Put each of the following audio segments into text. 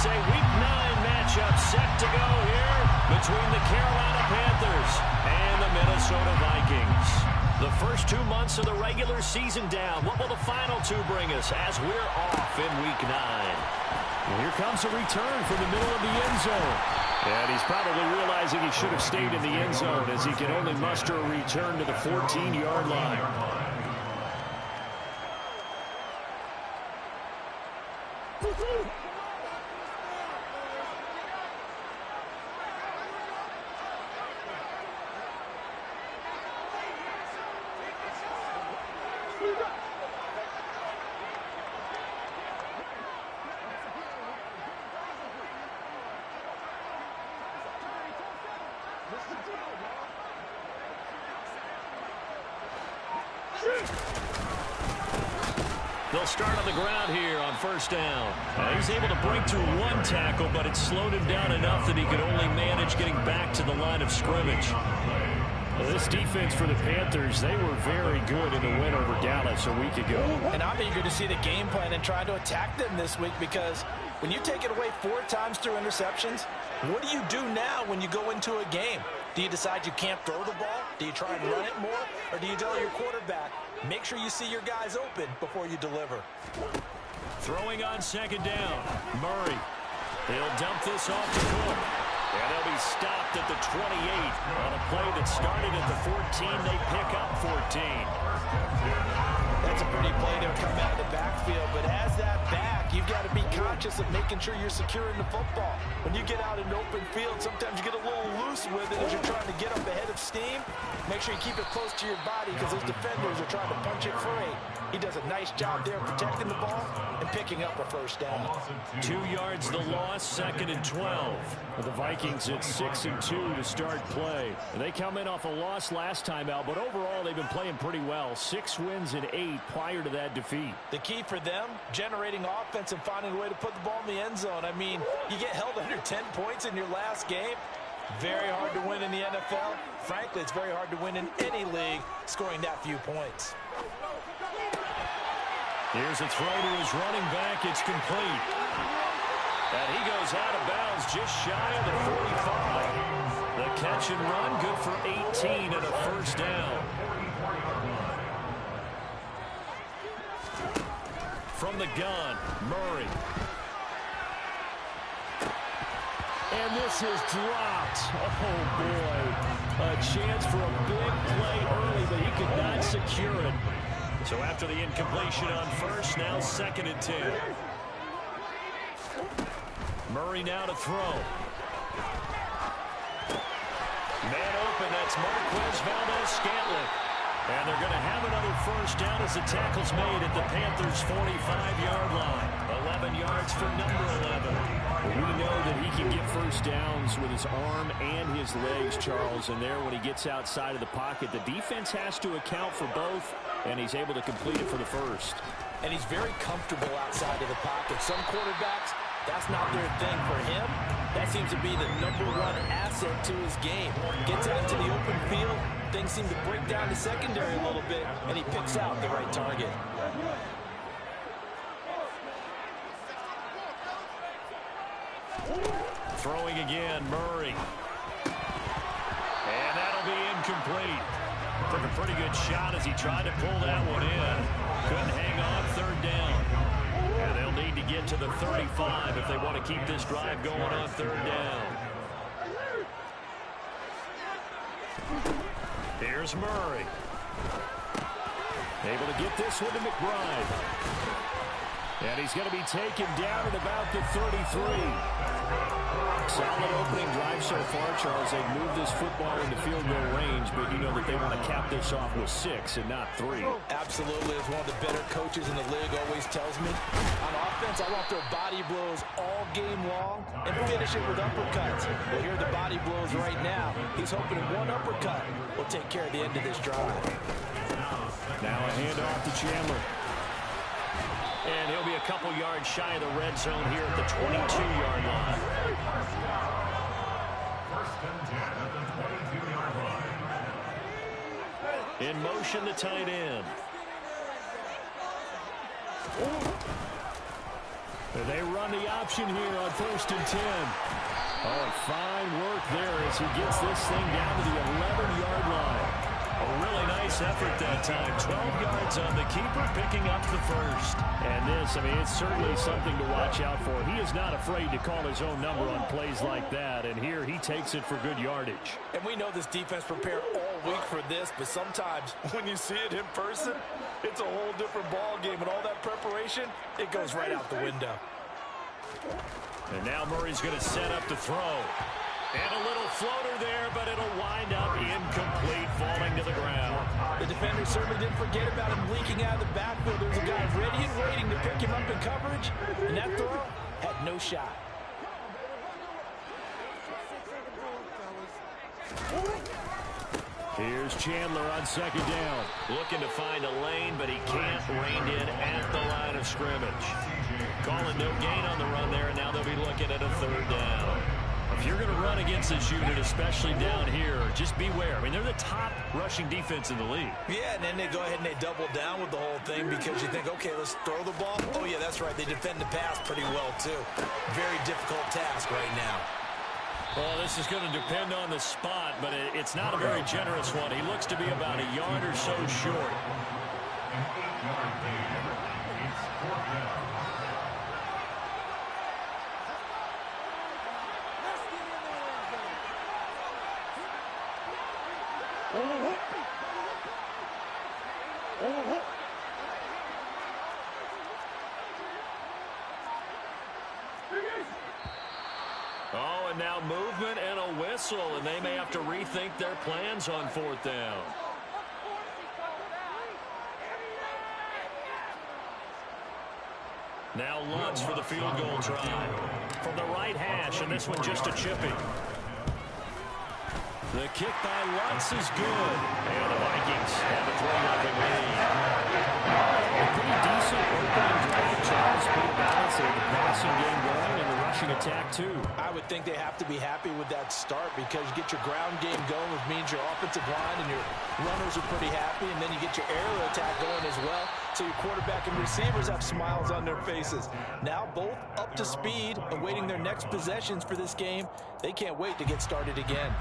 It's a Week 9 matchup set to go here between the Carolina Panthers and the Minnesota Vikings. The first 2 months of the regular season down. What will the final 2 bring us as we're off in Week 9? Well, here comes a return from the middle of the end zone. And he's probably realizing he should have stayed in the end zone as he can only muster a return to the 14-yard line. They'll start on the ground here on first down. He's able to break through 1 tackle, but it slowed him down enough that he could only manage getting back to the line of scrimmage. Well, this defense for the Panthers, they were very good in the win over Dallas a week ago. And I'm eager to see the game plan and try to attack them this week, because when you take it away 4 times through interceptions, what do you do now when you go into a game? Do you decide you can't throw the ball? Do you try and run it more? Or do you tell your quarterback, make sure you see your guys open before you deliver? Throwing on second down, Murray. He'll dump this off to Cook. And they'll be stopped at the 28. On a play that started at the 14, they pick up 14. That's a pretty play there coming out of the backfield, but as that back, you've got to be conscious of making sure you're securing the football. When you get out in open field, sometimes you get a little loose with it as you're trying to get up ahead of steam. Make sure you keep it close to your body, because those defenders are trying to punch it free. He does a nice job there protecting the ball and picking up a first down. 2 yards the loss, 2nd and 12. Well, the Vikings at 6-2 to start play. And they come in off a loss last time out, but overall they've been playing pretty well. 6 wins and 8 prior to that defeat. The key for them, generating offense and finding a way to put the ball in the end zone. I mean, you get held under 10 points in your last game. Very hard to win in the NFL. Frankly, it's very hard to win in any league, scoring that few points. Here's a throw to his running back. It's complete. And he goes out of bounds just shy of the 45. The catch and run, good for 18 and a first down. From the gun, Murray. And this is dropped. Oh, boy. A chance for a big play early, but he could not secure it. So after the incompletion on first, now 2nd and 10. Murray now to throw. Man open, that's Marquez Valdes-Scantling. And they're going to have another first down as the tackle's made at the Panthers' 45-yard line. 11 yards for number 11. We know that he can get first downs with his arm and his legs, Charles. And there, when he gets outside of the pocket, the defense has to account for both, and he's able to complete it for the first. And he's very comfortable outside of the pocket. Some quarterbacks, that's not their thing. For him, that seems to be the #1 asset to his game. Gets out to the open field, things seem to break down the secondary a little bit, and he picks out the right target. Throwing again, Murray. And that'll be incomplete. Took a pretty good shot as he tried to pull that one in. Couldn't hang on, 3rd down. And they'll need to get to the 35 if they want to keep this drive going on 3rd down. Here's Murray. Able to get this one to McBride. And he's going to be taken down at about the 33. Solid opening drive so far, Charles. They've moved this football into field goal range, but you know that they want to cap this off with 6 and not 3. Absolutely. As one of the better coaches in the league always tells me, on offense, I want their body blows all game long and finish it with uppercuts. Well, here are the body blows right now. He's hoping that one uppercut will take care of the end of this drive. Now a handoff to Chandler. And he'll be a couple yards shy of the red zone here at the 22-yard line. In motion, the tight end. They run the option here on 1st and 10. Oh, fine work there as he gets this thing down to the 11-yard line. A really nice effort that time. 12 yards on the keeper, picking up the first. And this, I mean, it's certainly something to watch out for. He is not afraid to call his own number on plays like that. And here he takes it for good yardage. And we know this defense prepared all week for this, but sometimes when you see it in person, it's a whole different ball game. And all that preparation, it goes right out the window. And now Murray's going to set up the throw. And a little floater there, but it'll wind up incomplete, falling to the ground. The defender certainly didn't forget about him leaking out of the backfield. There's a guy ready and waiting to pick him up in coverage, and that throw had no shot. Here's Chandler on 2nd down. Looking to find a lane, but he can't. Reined in at the line of scrimmage. Calling no gain on the run there, and now they'll be looking at a 3rd down. If you're going to run against this unit, especially down here, just beware. I mean, they're the top rushing defense in the league. Yeah, and then they go ahead and they double down with the whole thing because you think, okay, let's throw the ball. Oh, yeah, that's right. They defend the pass pretty well, too. Very difficult task right now. Well, this is going to depend on the spot, but it's not a very generous one. He looks to be about a yard or so short. Oh, and now movement and a whistle, and they may have to rethink their plans on 4th down. Now Lutz for the field goal try. From the right hash, and this one just a chippy. The kick by Lutz is good. And the Vikings have a 3-0 lead. A pretty decent opening drive. Charles pretty balanced. They had the passing game going and the rushing attack, too. I would think they have to be happy with that start because you get your ground game going, which means your offensive line and your runners are pretty happy, and then you get your aerial attack going as well. So your quarterback and receivers have smiles on their faces. Now both up to speed, awaiting their next possessions for this game. They can't wait to get started again.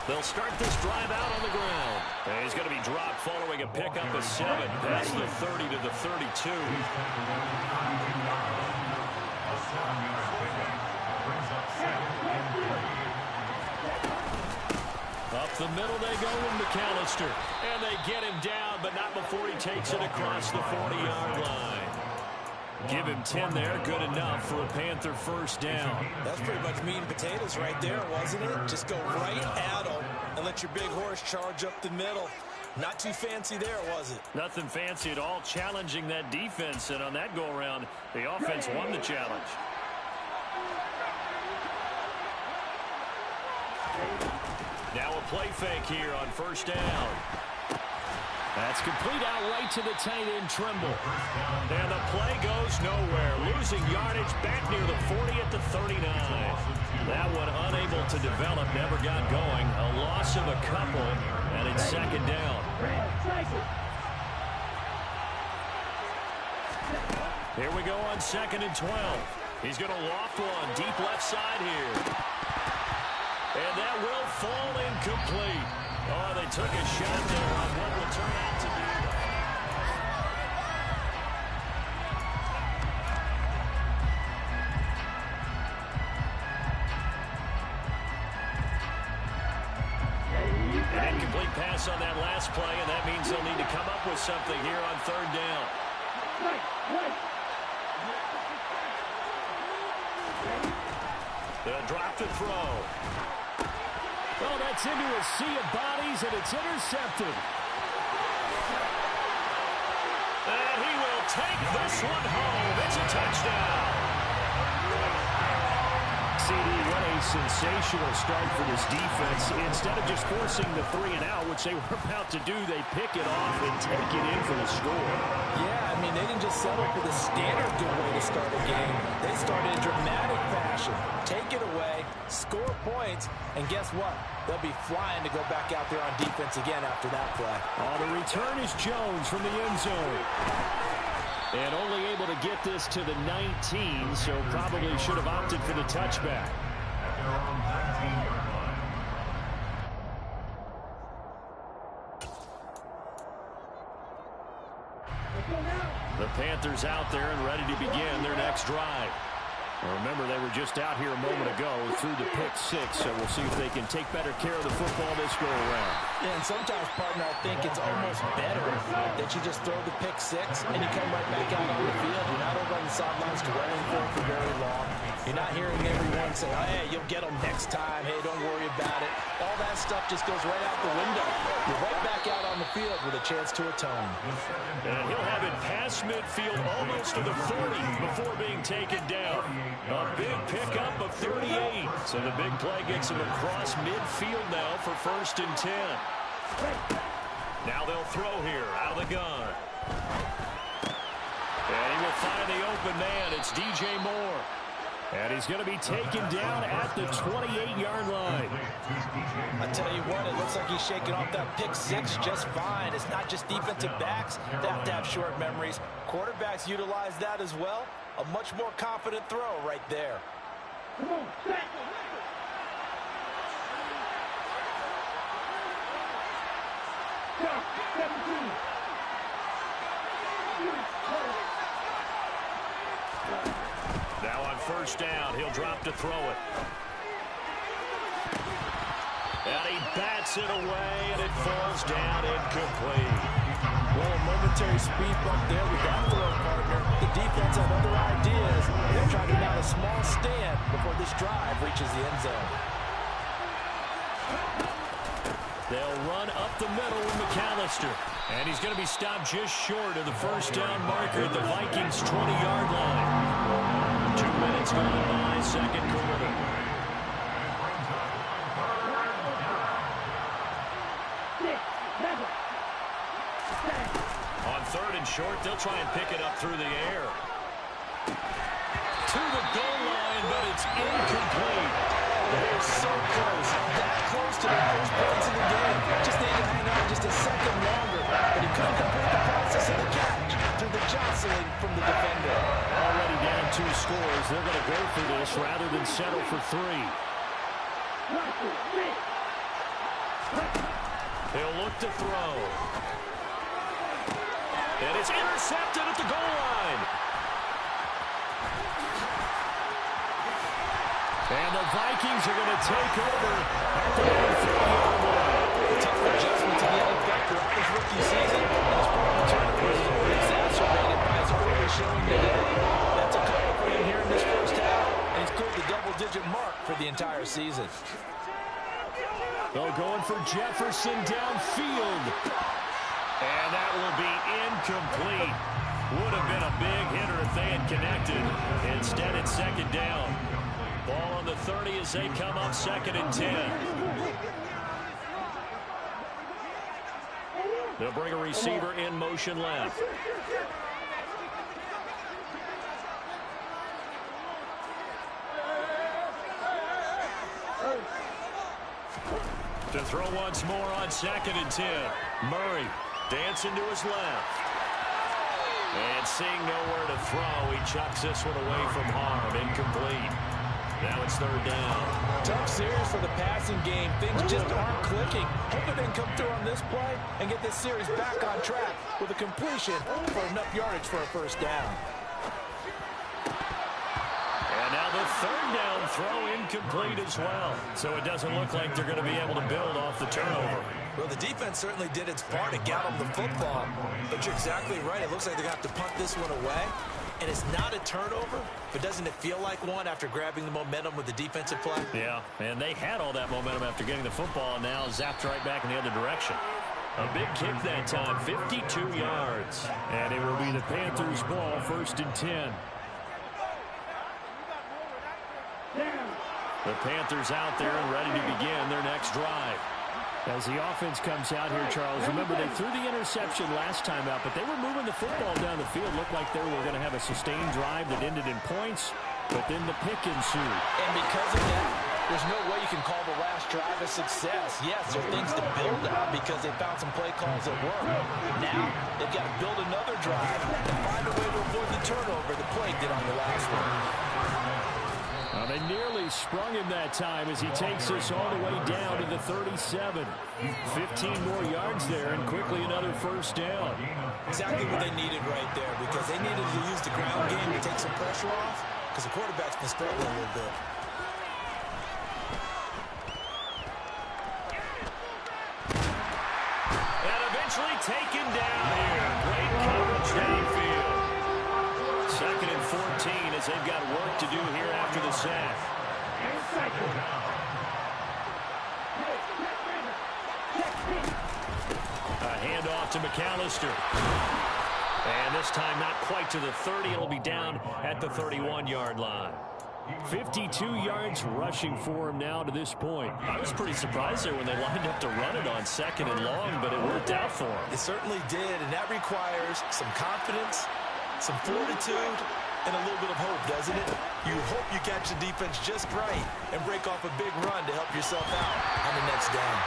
They'll start this drive out on the ground. And he's going to be dropped following a pickup of 7. That's the 30 to the 32. Up the middle they go with McAllister. And they get him down, but not before he takes it across the 40-yard line. Give him 10 there, good enough for a Panther 1st down. That's pretty much meat and potatoes right there, wasn't it? Just go right at them and let your big horse charge up the middle. Not too fancy there, was it? Nothing fancy at all, challenging that defense, and on that go-around, the offense won the challenge. Now a play fake here on 1st down. That's complete out right to the tight end, Trimble. And the play goes nowhere. Losing yardage back near the 40 at the 39. That one unable to develop, never got going. A loss of a couple, and it's 2nd down. Here we go on 2nd and 12. He's going to loft one deep left side here. And that will fall incomplete. Oh, they took a shot there on what will turn out to be. An incomplete pass on that last play, and that means they'll need to come up with something here on 3rd down. They'll drop the throw. Oh, that's into a sea of bodies, and it's intercepted. And he will take this one home. It's a touchdown. CD, what a sensational start for this defense. Instead of just forcing the 3-and-out, which they were about to do, they pick it off and take it in for the score. Yeah, I mean, they didn't just settle for the standard good way to start a game. They started in dramatic fashion. Take it away, score points, and guess what? They'll be flying to go back out there on defense again after that play. The return is Jones from the end zone. And only able to get this to the 19, so probably should have opted for the touchback. The Panthers out there and ready to begin their next drive. Remember, they were just out here a moment ago through the pick 6, so we'll see if they can take better care of the football this go-around. Yeah, and sometimes, partner, I think it's almost better that you just throw the pick 6 and you come right back out on the field. You're not over on the sidelines dwelling for very long. You're not hearing everyone say, oh, hey, you'll get them next time. Hey, don't worry about it. All that stuff just goes right out the window. You're right back out on the field with a chance to atone. And he'll have it past midfield almost to the 30 before being taken down. A big pickup of 38. So the big play gets him across midfield now for 1st and 10. Now they'll throw here out of the gun. And he will find the open man. It's DJ Moore. And he's going to be taken down at the 28-yard line. I tell you what, it looks like he's shaking off that pick 6 just fine. It's not just defensive backs that have to have short memories. Quarterbacks utilize that as well. A much more confident throw right there. Come on, back. Now on 1st down, he'll drop to throw it. And he bats it away, and it falls down incomplete. Well, a momentary speed bump there with that throw, partner. The defense had other ideas. They're trying to mount a small stand before this drive reaches the end zone. They'll run up the middle with McAllister. And he's going to be stopped just short of the 1st down marker at the Vikings' 20-yard line. 2 minutes gone by, 2nd quarter. On 3rd and short, they'll try and pick it up through the air. To the goal line, but it's incomplete. They're so close. That close to the first points of the game. Just need to hang on just a second longer. But he couldn't complete the process of the catch through the jostling from the defender. Already down 2 scores. They're going to go for this rather than settle for 3. He'll look to throw. And it's intercepted at the goal line. And the Vikings are going to take over at the 3-yard line. A tough adjustment to the NFL throughout this rookie season. And his problem turnovers were exacerbated by his early showing today. That's a couple for him here in this 1st half. And he's cleared the double-digit mark for the entire season. They're going for Jefferson downfield. And that will be incomplete. Would have been a big hitter if they had connected. Instead, it's 2nd down. Ball on the 30 as they come up 2nd and 10. They'll bring a receiver in motion left. To throw once more on 2nd and 10. Murray dancing to his left. And seeing nowhere to throw, he chucks this one away from harm. Incomplete. Now it's 3rd down. Tough series for the passing game. Things just aren't clicking. Hope they can come through on this play and get this series back on track with a completion for enough yardage for a 1st down. And now the 3rd down throw incomplete as well. So it doesn't look like they're going to be able to build off the turnover. Well, the defense certainly did its part to get them the football. But you're exactly right. It looks like they're going to have to punt this one away. And it's not a turnover, but doesn't it feel like one after grabbing the momentum with the defensive play? Yeah, and they had all that momentum after getting the football and now zapped right back in the other direction. A big kick that time, 52 yards. And it will be the Panthers' ball, 1st and 10. The Panthers out there and ready to begin their next drive. As the offense comes out here, Charles, remember they threw the interception last time out, but they were moving the football down the field. Looked like they were going to have a sustained drive that ended in points, but then the pick ensued. And because of that, there's no way you can call the last drive a success. Yes, there are things to build on because they found some play calls that work. Now, they've got to build another drive and find a way to avoid the turnover that plagued it on the last one. They nearly sprung him that time as he takes us all the way down to the 37. 15 more yards there and quickly another 1st down. Exactly what they needed right there because they needed to use the ground game to take some pressure off because the quarterback's been struggling a little bit. And eventually taken down here. Great coverage downfield. 2nd and 14 as they've got work to do here after the sack. A handoff to McAllister. And this time not quite to the 30. It'll be down at the 31-yard line. 52 yards rushing for him now to this point. I was pretty surprised there when they lined up to run it on 2nd and long, but it worked out for him. It certainly did, and that requires some confidence, some fortitude, and a little bit of hope, doesn't it? You hope you catch the defense just right and break off a big run to help yourself out on the next down.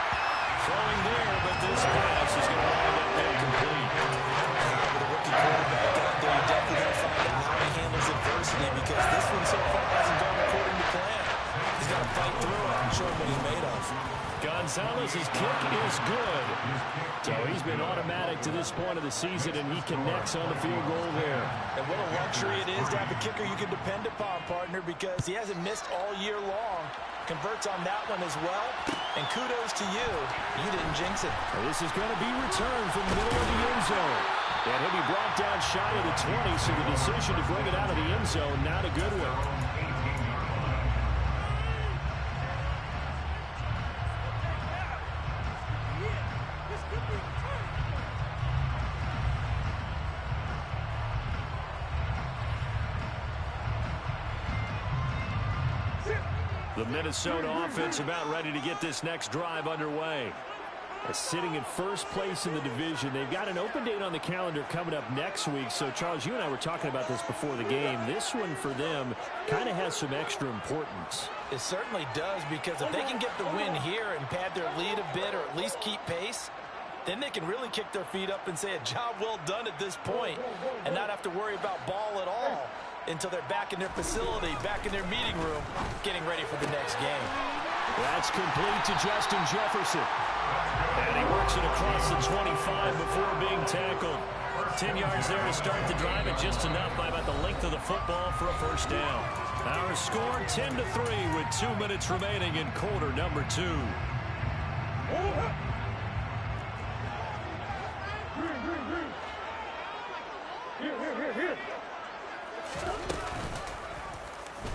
Throwing there, but this pass is going to wind up incomplete. With a rookie quarterback out there, you definitely got to find out how he handles adversity because this one so far hasn't gone according to plan. He's got to fight through it and show what he's made of. Gonzalez's kick is good. So he's been automatic to this point of the season, and he connects on the field goal there. And what a luxury it is to have a kicker you can depend upon, partner, because he hasn't missed all year long. Converts on that one as well. And kudos to you. You didn't jinx it. Well, this is going to be returned from the middle of the end zone. And he'll be brought down shy of the 20, so the decision to bring it out of the end zone, not a good one. The Minnesota offense about ready to get this next drive underway. Sitting in 1st place in the division. They've got an open date on the calendar coming up next week. So, Charles, you and I were talking about this before the game. This one for them kind of has some extra importance. It certainly does, because if they can get the win here and pad their lead a bit or at least keep pace, then they can really kick their feet up and say a job well done at this point and not have to worry about ball at all until they're back in their facility, back in their meeting room, getting ready for the next game. That's complete to Justin Jefferson. And he works it across the 25 before being tackled. 10 yards there to start the drive, and just enough by about the length of the football for a 1st down. Our score 10-3 with 2 minutes remaining in quarter number 2.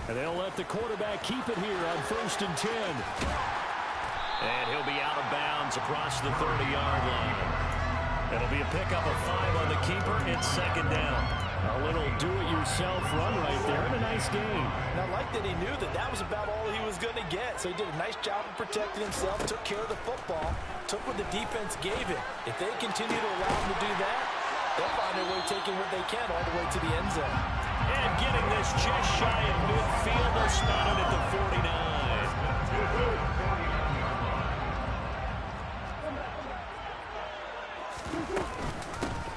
And they'll let the quarterback keep it here on 1st and 10. And he'll be out of bounds across the 30-yard line. It'll be a pickup of 5 on the keeper. It's 2nd down. A little do-it-yourself run right there and a nice game. And I like that he knew that that was about all he was going to get. So he did a nice job of protecting himself, took care of the football, took what the defense gave him. If they continue to allow him to do that, they'll find their way taking what they can all the way to the end zone. And getting this just shy of midfield, they'll spot it at the 49.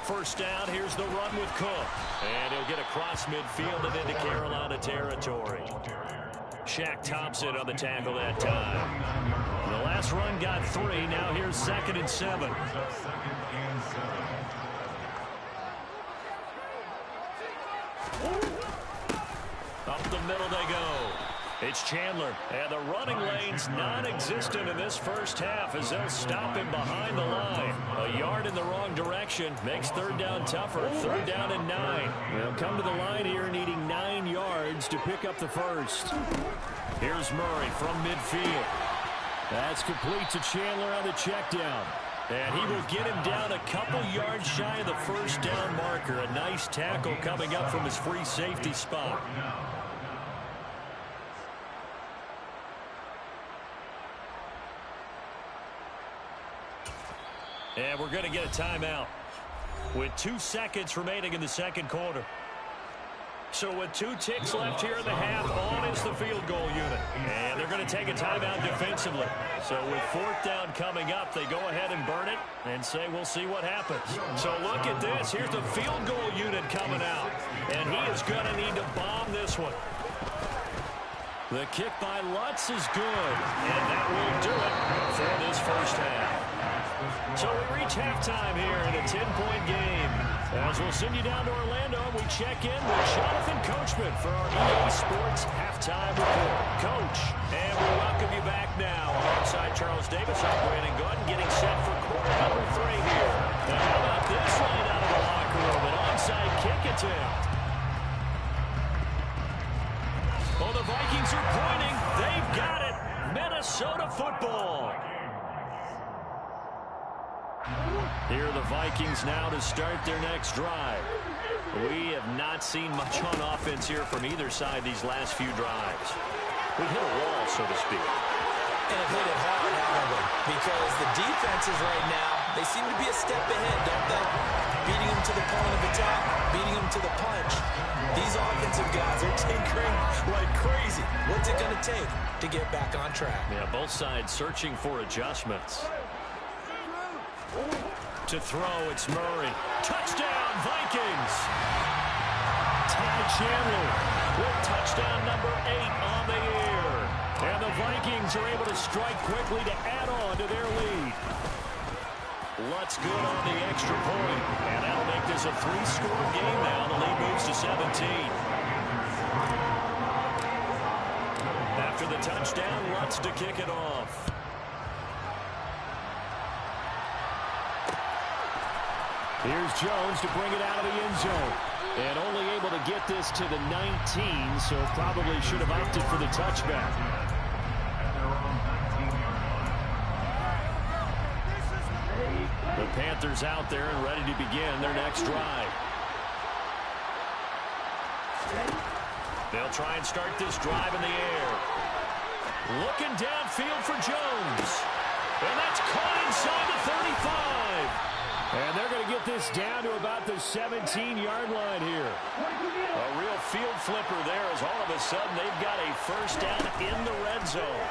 1st down, here's the run with Cook. And he'll get across midfield and into Carolina territory. Shaq Thompson on the tackle that time. The last run got 3. Now here's 2nd and 7. Up the middle they go. It's Chandler, and the running lane's non-existent in this 1st half as they'll stop him behind the line. A yard in the wrong direction makes 3rd down tougher. 3rd down and 9. They'll come to the line here needing 9 yards to pick up the 1st. Here's Murray from midfield. That's complete to Chandler on the check down. And he will get him down a couple yards shy of the first down marker. A nice tackle coming up from his free safety spot. And we're going to get a timeout with 2 seconds remaining in the second quarter. So with 2 ticks left here in the half, on is the field goal unit. And they're going to take a timeout defensively. So with 4th down coming up, they go ahead and burn it and say, we'll see what happens. So look at this. Here's the field goal unit coming out. And he is going to need to bomb this one. The kick by Lutz is good. And that will do it for this first half. So we reach halftime here in a 10-point game. As we'll send you down to Orlando, we check in with Jonathan Coachman for our EA Sports Halftime Report. Coach, and we welcome you back now alongside Charles Davis. I'm Brandon Gordon getting set for quarter number 3 here. And how about this line out of the locker room? An onside kick attempt. Oh, the Vikings are pointing. They've got it. Minnesota football. Here are the Vikings now to start their next drive. We have not seen much on offense here from either side these last few drives. We hit a wall, so to speak. And it hit it hard, haven't we? Because the defenses right now, they seem to be a step ahead, don't they? Beating them to the point of attack, beating them to the punch. These offensive guys are tinkering like crazy. What's it going to take to get back on track? Yeah, both sides searching for adjustments. To throw, it's Murray. Touchdown, Vikings! Ty Chandler with touchdown number 8 on the year. And the Vikings are able to strike quickly to add on to their lead. Lutz good on the extra point. And that'll make this a 3-score game now. The lead moves to 17. After the touchdown, Lutz to kick it off. Here's Jones to bring it out of the end zone. And only able to get this to the 19, so probably should have opted for the touchback. The Panthers out there and ready to begin their next drive. They'll try and start this drive in the air. Looking downfield for Jones. And that's caught inside the 35. And they're going to get this down to about the 17-yard line here. A real field flipper there as all of a sudden they've got a first down in the red zone.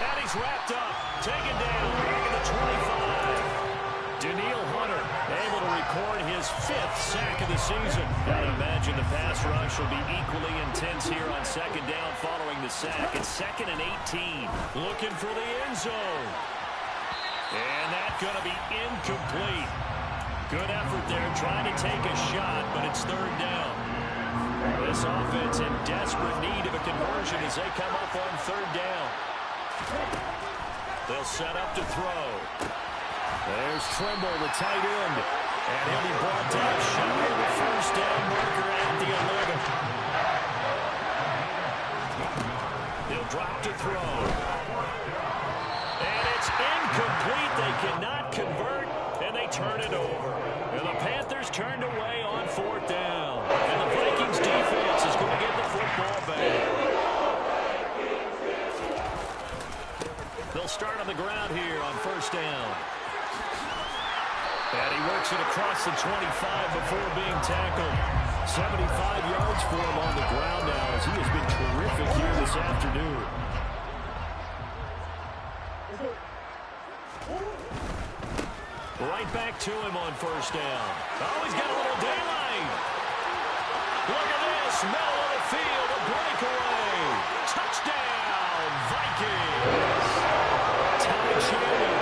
And he's wrapped up. Taken down. Back at the 25. Danielle Hunter able to record his 5th sack of the season. Gotta imagine the pass rush will be equally intense here on second down following the sack. It's 2nd and 18. Looking for the end zone. And that's going to be incomplete. Good effort there trying to take a shot, but it's 3rd down. This offense in desperate need of a conversion as they come up on 3rd down. They'll set up to throw. There's Trimble, the tight end. And he'll be brought down shy of the first down marker at the 11. He'll drop to throw. Incomplete. They cannot convert, and they turn it over. And the Panthers turned away on 4th down. And the Vikings defense is going to get the football back. They'll start on the ground here on 1st down. And he works it across the 25 before being tackled. 75 yards for him on the ground now as he has been terrific here this afternoon. Right back to him on 1st down. Oh, he's got a little daylight. Look at this. Middle of the field, a breakaway. Touchdown, Vikings. Ty Chandler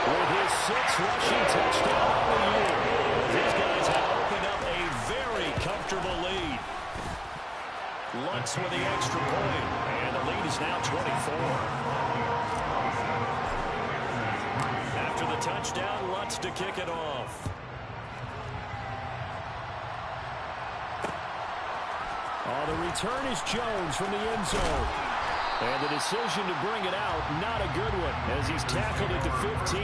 with his 6th rushing touchdown of the year. These guys have opened up a very comfortable lead. Lutz with the extra point, and the lead is now 24. After the touchdown, Lutz to kick it off. Oh, the return is Jones from the end zone. And the decision to bring it out, not a good one, as he's tackled it to 15.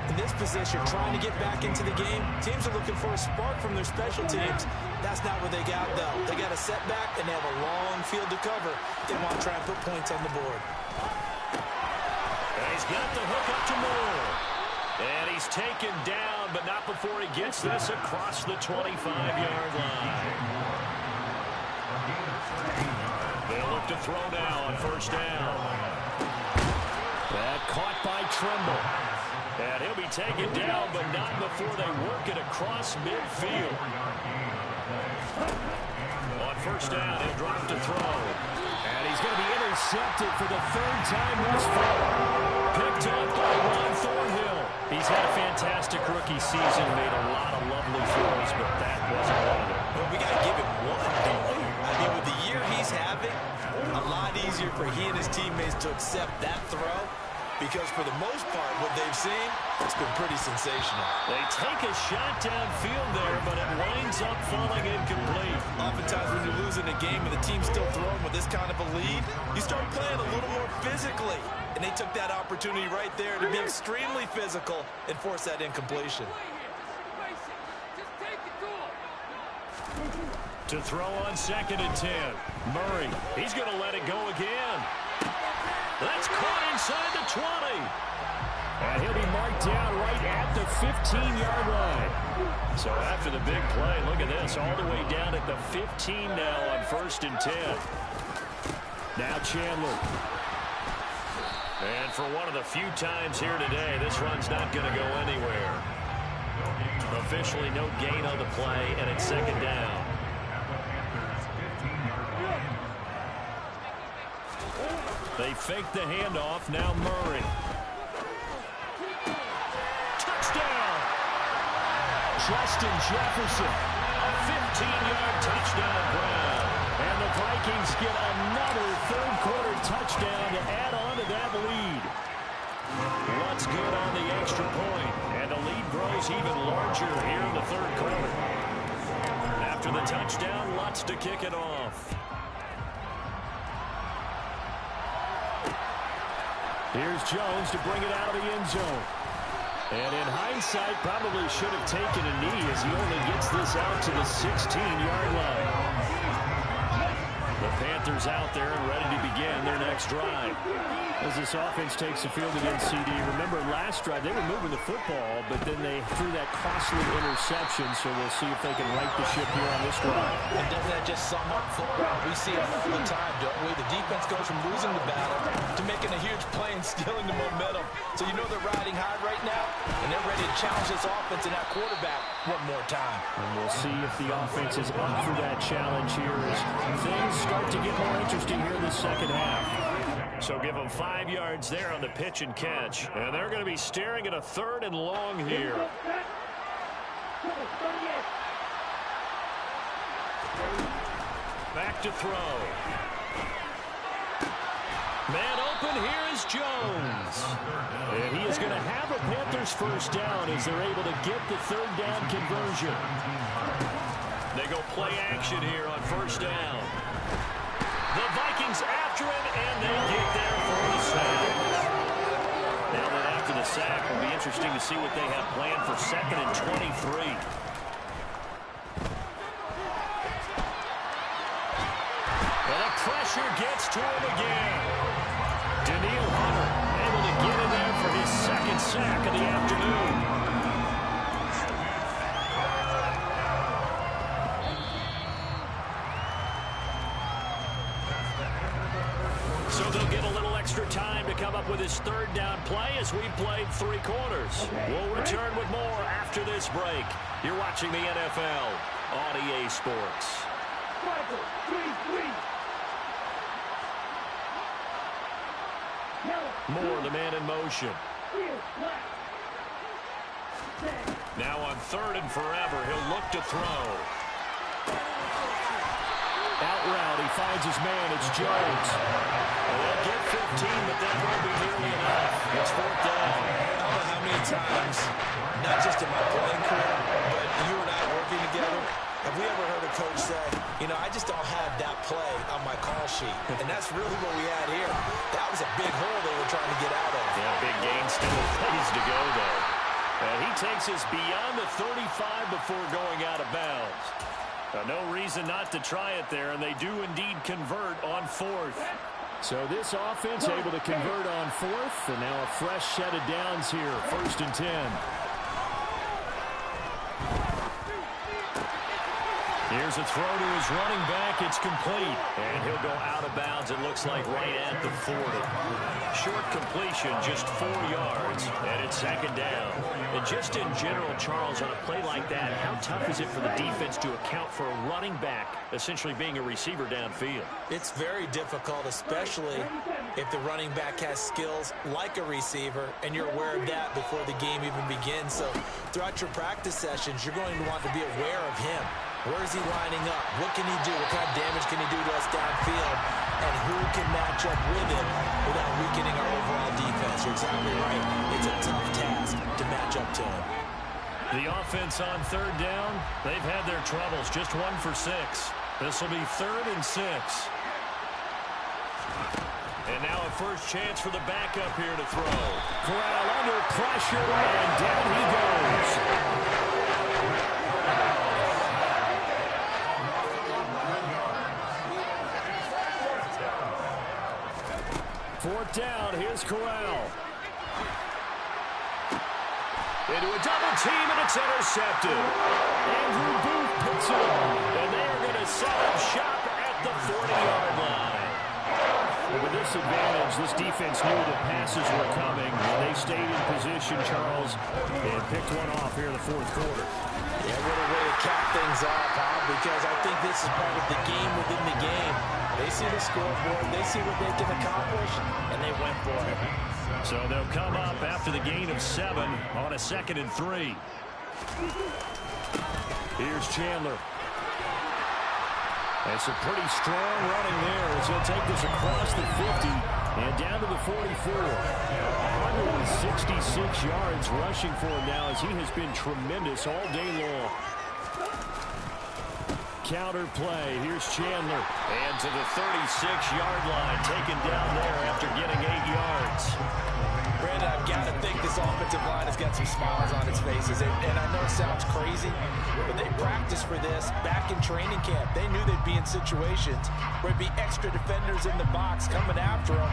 In this position, trying to get back into the game, teams are looking for a spark from their special teams. That's not what they got, though. They got a setback, and they have a long field to cover. They want to try and put points on the board. And he's got the hook up to Moore. And he's taken down, but not before he gets this across the 25-yard line. They'll look to throw now on first down. That caught by Tremble. And he'll be taken down, but not before they work it across midfield. On first down, he'll drop to throw. And he's going to be intercepted for the third time thus far. Picked up by Ron Thornhill. He's had a fantastic rookie season, made a lot of lovely throws, but that wasn't one of them. Well, we got to give him one, don't we? I mean, with the year he's having, a lot easier for he and his teammates to accept that throw. Because for the most part, what they've seen, it's been pretty sensational. They take a shot downfield there, but it winds up falling incomplete. Oftentimes when you're losing a game and the team's still throwing with this kind of a lead, you start playing a little more physically. And they took that opportunity right there to be extremely physical and force that incompletion. To throw on 2nd and 10. Murray, he's going to let it go again. That's caught inside the 20. And he'll be marked down right at the 15-yard line. So after the big play, look at this, all the way down at the 15 now on 1st and 10. Now Chandler. And for one of the few times here today, this run's not going to go anywhere. Officially no gain on the play, and it's 2nd down. They fake the handoff. Now Murray. Touchdown! Justin Jefferson. A 15-yard touchdown grab. And the Vikings get another third-quarter touchdown to add on to that lead. What's good on the extra point? And the lead grows even larger here in the third quarter. After the touchdown, Lutz to kick it off. Here's Jones to bring it out of the end zone. And in hindsight, probably should have taken a knee as he only gets this out to the 16-yard line. The Panthers out there and ready to begin their next drive. As this offense takes the field against CD, remember last drive they were moving the football, but then they threw that costly interception, so we'll see if they can right the ship here on this drive. And doesn't that just sum up football? We see it all the time, don't we? The defense goes from losing the battle to making a huge play and stealing the momentum. So you know they're riding high right now, and they're ready to challenge this offense and that quarterback one more time. And we'll see if the offense is up for that challenge here as things start to get more interesting here in the second half. So give them 5 yards there on the pitch and catch. And they're going to be staring at a 3rd and long here. Back to throw. Man open, here is Jones. And he is going to have a Panthers first down as they're able to get the 3rd down conversion. They go play action here on first down. The Vikings after him, and they get there for the sack. Now that after the sack, it'll be interesting to see what they have planned for 2nd and 23. Well, the pressure gets to him again. Daniil Hunter able to get in there for his 2nd sack of the afternoon. So they'll get a little extra time to come up with his 3rd down play as we've played 3 quarters. We'll return with more after this break. You're watching the NFL on EA Sports. Moore, the man in motion. Now on 3rd and forever, he'll look to throw. Out route, he finds his man. It's Jones. They'll get 15, but that won't be nearly enough. It's 4th down. I don't know how many times, not just in my playing career, but you and I working together, have we ever heard a coach say, you know, I just don't have that play on my call Excel sheet. And that's really what we had here. That was a big hole they were trying to get out of. Yeah, big gain, still plays to go, though. And he takes us beyond the 35 before going out of bounds. No reason not to try it there, and they do indeed convert on fourth. So this offense able to convert on fourth, and now a fresh set of downs here, 1st and 10. Here's a throw to his running back. It's complete. And he'll go out of bounds, it looks like, right at the 40. Short completion, just 4 yards, and it's 2nd down. And just in general, Charles, on a play like that, how tough is it for the defense to account for a running back essentially being a receiver downfield? It's very difficult, especially if the running back has skills like a receiver, and you're aware of that before the game even begins. So throughout your practice sessions, you're going to want to be aware of him. Where is he lining up? What can he do? What kind of damage can he do to us downfield? And who can match up with him without weakening our overall defense? You're exactly right. It's a tough task to match up to him. The offense on 3rd down, they've had their troubles. Just 1 for 6. This will be 3rd and 6. And now a first chance for the backup here to throw. Corral under pressure, and down he goes. 4th down, here's Corral. Into a double team, and it's intercepted. Andrew Booth picks it up, and they are going to set up shop at the 40-yard line. Well, with this advantage, this defense knew that passes were coming, and they stayed in position, Charles, and picked one off here in the 4th quarter. Yeah, what a way to cap things off, huh? Because I think this is part of the game within the game. They see the scoreboard, they see what they can accomplish, and they went for it. So they'll come up after the gain of 7 on a 2nd and 3. Here's Chandler. And some pretty strong running there as he'll take this across the 50 and down to the 44. 166 yards rushing for him now as he has been tremendous all day long. Counter play. Here's Chandler. And to the 36-yard line, taken down there after getting 8 yards. Brandon, I've got to think this offensive line has got some smiles on its faces. And I know it sounds crazy, but they practiced for this back in training camp. They knew they'd be in situations where there'd be extra defenders in the box coming after them,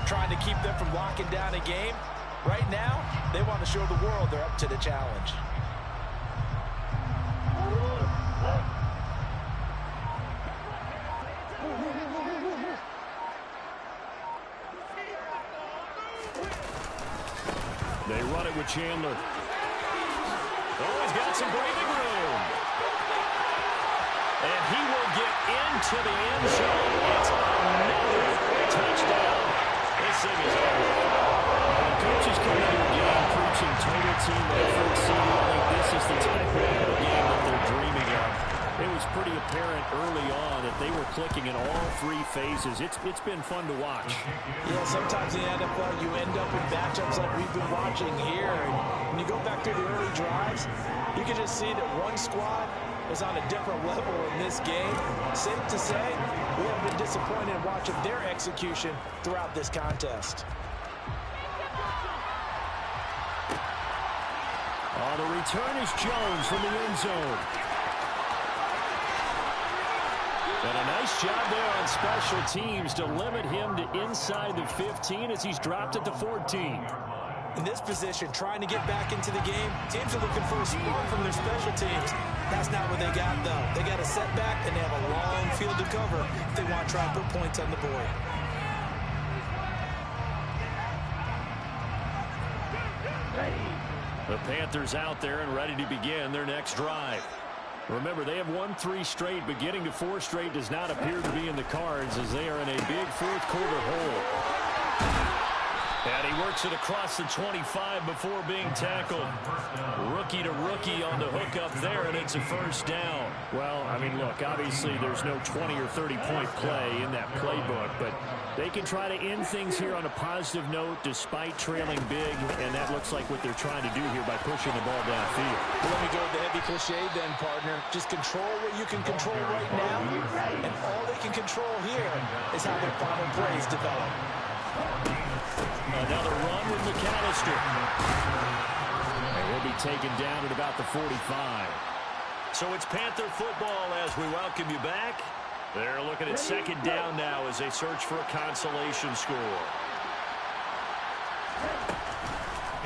trying to keep them from locking down a game. Right now, they want to show the world they're up to the challenge. They run it with Chandler. Oh, he's got some breathing room. And he will get into the end zone. It's another touchdown. This thing is over. The coaches come into a game preaching total team effort. Seemingly this is the type of game that they're dreaming of. It was pretty apparent early on that they were clicking in all 3 phases. It's been fun to watch. Yeah, sometimes in the NFL you end up in matchups like we've been watching here. And when you go back to the early drives, you can just see that one squad is on a different level in this game. Safe to say, we have been disappointed in watching their execution throughout this contest. The return is Jones from the end zone. And a nice job there on special teams to limit him to inside the 15 as he's dropped at the 14. In this position, trying to get back into the game, teams are looking for a spark from their special teams. That's not what they got, though. They got a setback, and they have a long field to cover if they want to try and put points on the board. The Panthers out there and ready to begin their next drive. Remember, they have won 3 straight, but getting to 4 straight does not appear to be in the cards as they are in a big 4th quarter hole. And he works it across the 25 before being tackled. Rookie to rookie on the hookup there, and it's a first down. Well, I mean, look, obviously there's no 20 or 30-point play in that playbook, but they can try to end things here on a positive note despite trailing big, and that looks like what they're trying to do here by pushing the ball downfield. Well, let me go with the heavy cliche then, partner. Just control what you can control right now, and all they can control here is how their final plays develop. Another run with McAllister. And he'll be taken down at about the 45. So it's Panther football as we welcome you back. They're looking at second down now as they search for a consolation score.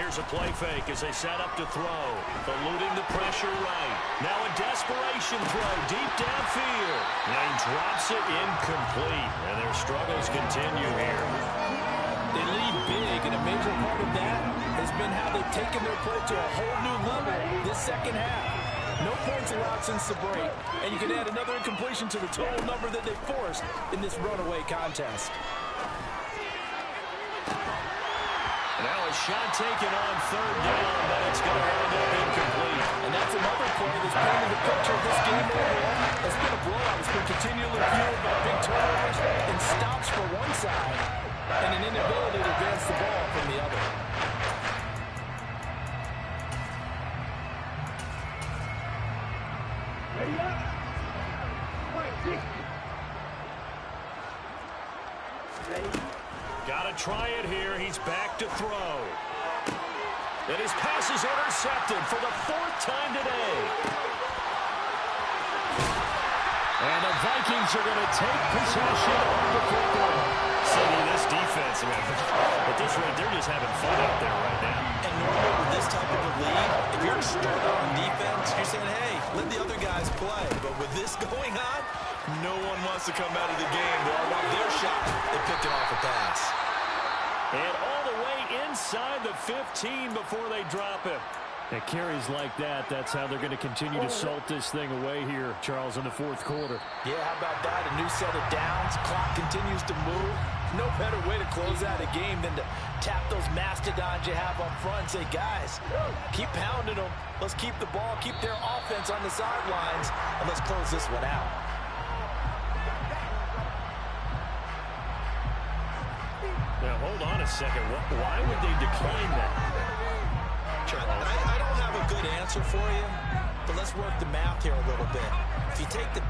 Here's a play fake as they set up to throw. Eluding the pressure right. Now a desperation throw deep downfield. And he drops it incomplete. And their struggles continue here. They lead big, and a major part of that has been how they've taken their play to a whole new level this second half. No points allowed since the break, and you can add another incompletion to the total number that they forced in this runaway contest. Now a shot taken on third down, but it's going to end up incomplete. And that's another play that's painted the picture of this game overall. It's been a blowout. It's been continually fueled by big turnovers and stops for one side, and an inability to advance the ball from the other. Got to try it here. He's back to throw. And his pass is intercepted for the fourth time today. And the Vikings are going to take possession of the football. See, this defense, at this rate, they're just having fun out there right now. And normally with this type of a lead, if you're a starter on defense, you're saying, hey, let the other guys play. But with this going on, no one wants to come out of the game. They all want their shot at picking off a pass. And all the way inside the 15 before they drop it. At carries like that, that's how they're going to continue to salt this thing away here, Charles, in the fourth quarter. Yeah, how about that? A new set of downs. Clock continues to move. No better way to close out a game than to tap those mastodons you have up front and say, guys, keep pounding them. Let's keep the ball, keep their offense on the sidelines, and let's close this one out. Now, hold on a second. Why would they decline that? I don't have a good answer for you, but let's work the math here a little bit. If you take the...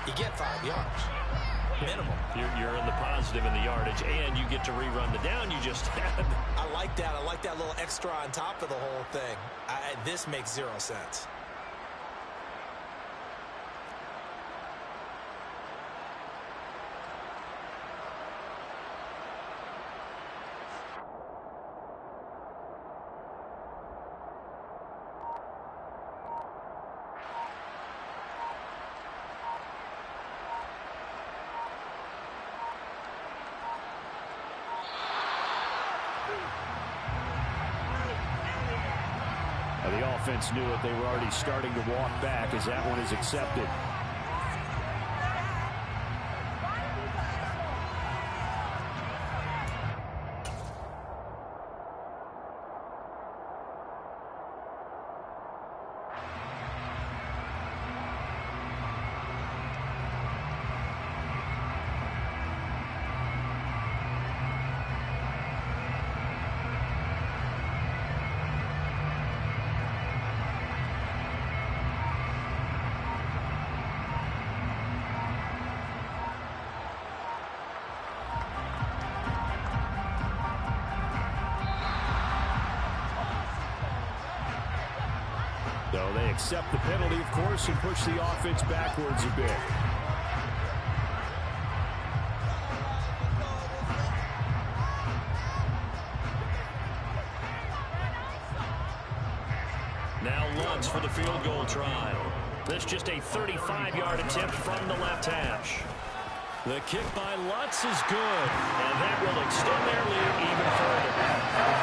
You get 5 yards. Minimum. You're in the positive in the yardage, and you get to rerun the down you just had. I like that. I like that little extra on top of the whole thing. This makes 0 sense. The offense knew it. They were already starting to walk back as that one is accepted. accept the penalty, of course, and push the offense backwards a bit. Now Lutz for the field goal try. This just a 35-yard attempt from the left hash. The kick by Lutz is good, and that will extend their lead even further.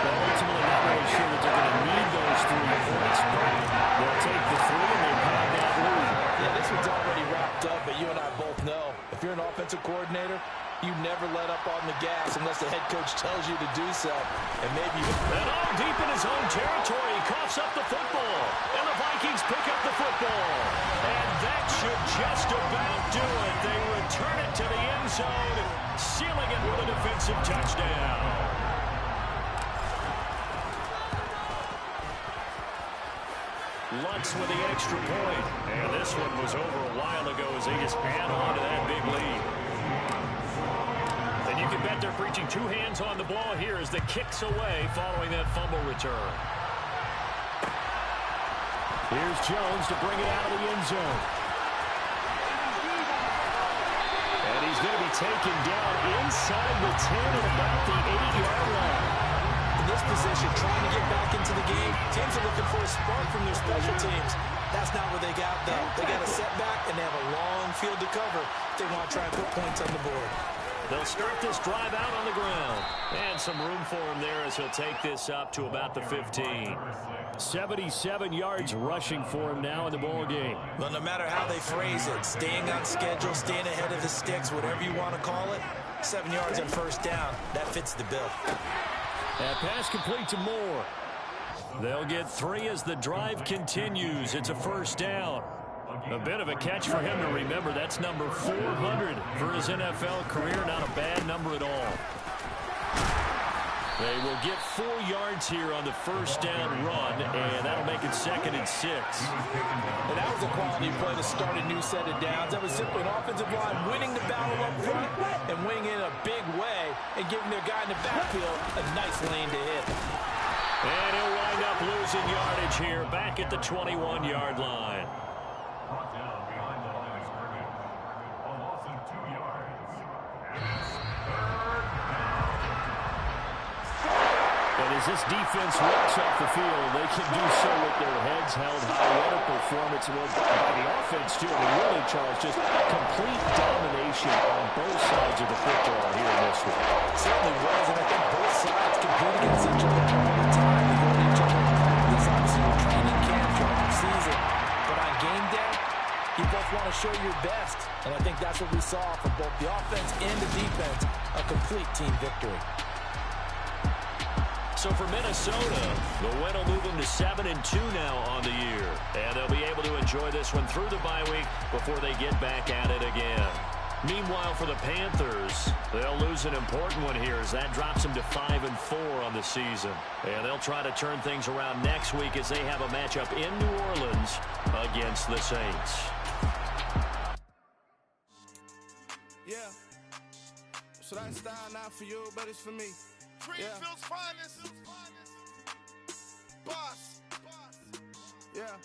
Well, ultimately, not really sure that they're going to need those 3 points, but they'll take the 3 and they pad that lead. Yeah, this one's already wrapped up, but you and I both know if you're an offensive coordinator, you never let up on the gas unless the head coach tells you to do so. And maybe and all deep in his own territory, he coughs up the football, and the Vikings pick up the football. And that should just about do it. They return it to the end zone, sealing it with a defensive touchdown. Lutz with the extra point. And this one was over a while ago as they just pan on to that big lead. And you can bet they're preaching 2 hands on the ball here as the kick's away following that fumble return. Here's Jones to bring it out of the end zone. And he's going to be taken down inside the 10 at about the 8-yard line. in this position, trying to get back into the game. Teams are looking for a spark from their special teams. That's not what they got, though. They got a setback, and they have a long field to cover if they want to try and put points on the board. They'll start this drive out on the ground. And some room for him there as he'll take this up to about the 15. 77 yards rushing for him now in the ball game. Well, no matter how they phrase it, staying on schedule, staying ahead of the sticks, whatever you want to call it, 7 yards on first down, that fits the bill. That pass complete to Moore. They'll get 3 as the drive continues. It's a first down. A bit of a catch for him to remember. That's number 400 for his NFL career. Not a bad number at all. They will get 4 yards here on the first down run, and that'll make it 2nd and 6. And that was a quality play to start a new set of downs. That was simply an offensive line winning the battle up front and winning it in a big way and giving their guy in the backfield a nice lane to hit. And he'll wind up losing yardage here back at the 21-yard line. As this defense walks off the field, they can do so with their heads held high. What a performance it was by the offense, too. And really, Charles, just complete domination on both sides of the football here in this one. It certainly was, and I think both sides compete against each other all the time. They go to each other in practice, obviously, your training camp, during the season. But on game day, you both want to show your best. And I think that's what we saw from both the offense and the defense, a complete team victory. So for Minnesota, the win will move them to 7-2 now on the year. And they'll be able to enjoy this one through the bye week before they get back at it again. Meanwhile, for the Panthers, they'll lose an important one here as that drops them to 5-4 on the season. And they'll try to turn things around next week as they have a matchup in New Orleans against the Saints. Yeah. So that style not for you, but it's for me. Greenfield's finest. Boss. Yeah.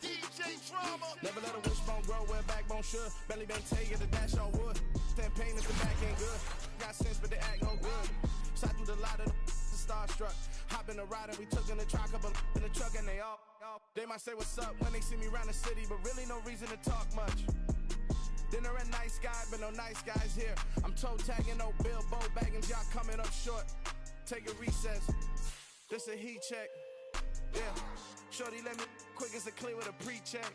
DJ Drama. Never let a wishbone grow where backbone should. Belly bang take it, the dash on wood. That pain is the back ain't good. Got sense, but the act no good. Shot through the lot of the starstruck. Hop in the ride and we took in the truck, couple in the truck and they all. They might say what's up when they see me around the city, but really no reason to talk much. Dinner a nice guy, but no nice guys here. I'm toe tagging, no Bilbo bagging, y'all coming up short. Take a recess. This a heat check. Yeah. Shorty let me quick as a clear with a pre-check.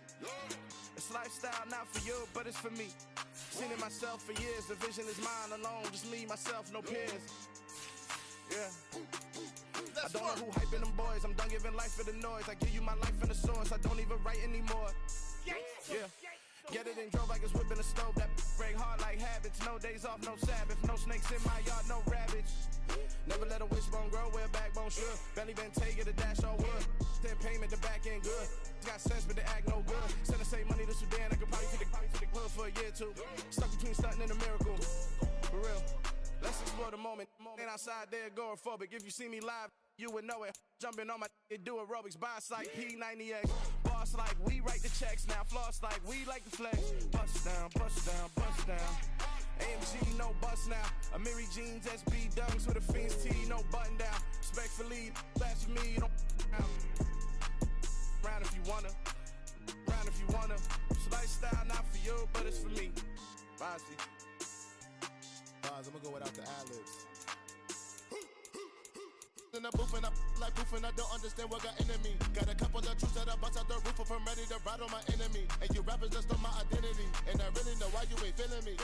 It's lifestyle not for you, but it's for me. Seen it myself for years. The vision is mine alone. Just me, myself, no peers. Yeah. I don't know who hyping them boys. I'm done giving life for the noise. I give you my life in the source. I don't even write anymore. Yeah. Get it and drove like it's whipping a stove. That break hard like habits. No days off, no Sabbath. No snakes in my yard, no rabbits. Never let a wishbone grow where backbone should. Belly been take it, a dash on wood. Then payment, the back end good. Got sense, but the act no good. Send the same money to Sudan. I could probably feed the hood for a year or two. Stuck between stunting and a miracle. For real. Let's explore the moment. Ain't outside there agoraphobic. If you see me live, you would know it. Jumping on my do aerobics. Buy site P90X. Bar Boss like we write the checks now. Floss like we like the flex. Bust down, bust down, bust down. AMG, no bust now. Amiri jeans, SB dunks with a Fiends tee, no button down. Respectfully, that's for me, don't down. Round if you wanna, round if you wanna. It's a lifestyle, not for you, but it's for me. Bozzy. I'm gonna go without the ad-libs. In the booth and I like proof and I don't understand what got into me. Got a couple of truths that I bust out the roof if I'm ready to ride on my enemy. And you rappers just stole my identity, and I really know why you ain't feeling me.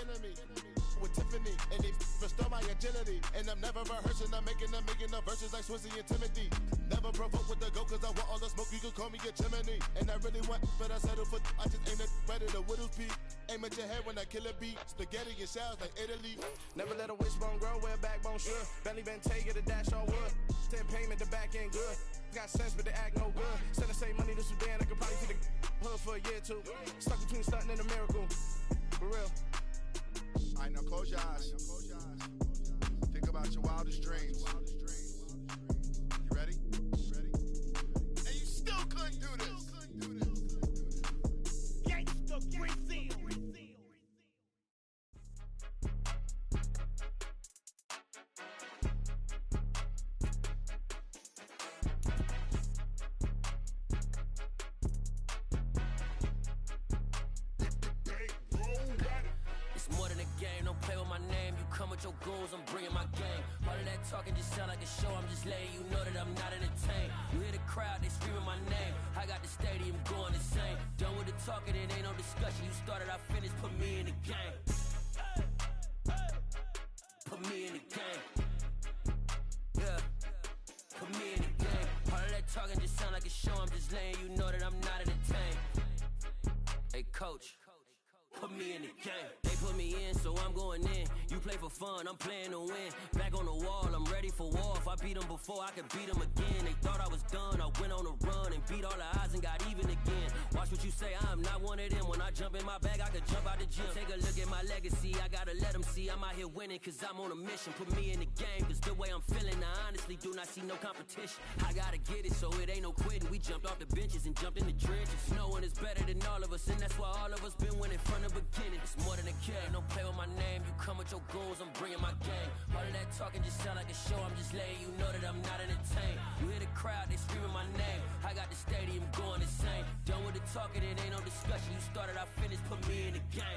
With Tiffany, and they restore my agility. And I'm never rehearsing, I'm making the verses like Swizzy and Timothy. Never provoke with the go, cause I want all the smoke, you can call me a chimney. And I really want, but I settle for, I just ain't ready to whittles peak. Aim at your head when I kill a beat. Spaghetti and shells like Italy. Never let a wishbone grow where a backbone should. Bentley Bentayga, the dash all wood. 10 payment, the back ain't good. Got sense, but the act no good. Send the same money to Sudan, I could probably see the hood for a year or two. Stuck between stunting and a miracle. For real. Alright, now close your eyes. Think about your wildest dreams. You ready? And you still couldn't do this. Gangsta Brazil. Your goons, I'm bringing my gang. All of that talking just sound like a show. I'm just letting you know that I'm not entertained. You hear the crowd, they screaming my name. I got the stadium going insane. Done with the talking, it ain't no discussion. You started, I finished, put me in the game. Put me in the game. Yeah, put me in the game. All of that talking just sound like a show. I'm just letting you know that I'm not entertained. Hey, coach. Put me in the game. They put me in, so I'm going in. You play for fun, I'm playing to win. Back on the wall, I'm ready for war. If I beat them before, I could beat them again. They thought I was done, I went on a run and beat all the odds and got even again. Watch what you say, I'm not one of them. When I jump in my bag, I could jump out the gym. Take a look at my legacy, I gotta let them see I'm out here winning, cause I'm on a mission. Put me in the game, cause the way I'm feeling, I honestly do not see no competition. I gotta get it, so it ain't no quitting. We jumped off the benches and jumped in the trenches. No one is better than all of us, and that's why all of us been winning from the beginning. It's more than a game, don't play with my name. You come with your goons, I'm bringing my game. All of that talking just sound like a show. I'm just letting you know that I'm not entertained. You hear the crowd, they screaming my name. I got the stadium going insane. Done with the talking, it ain't no discussion. You started, I finished, put me in the game.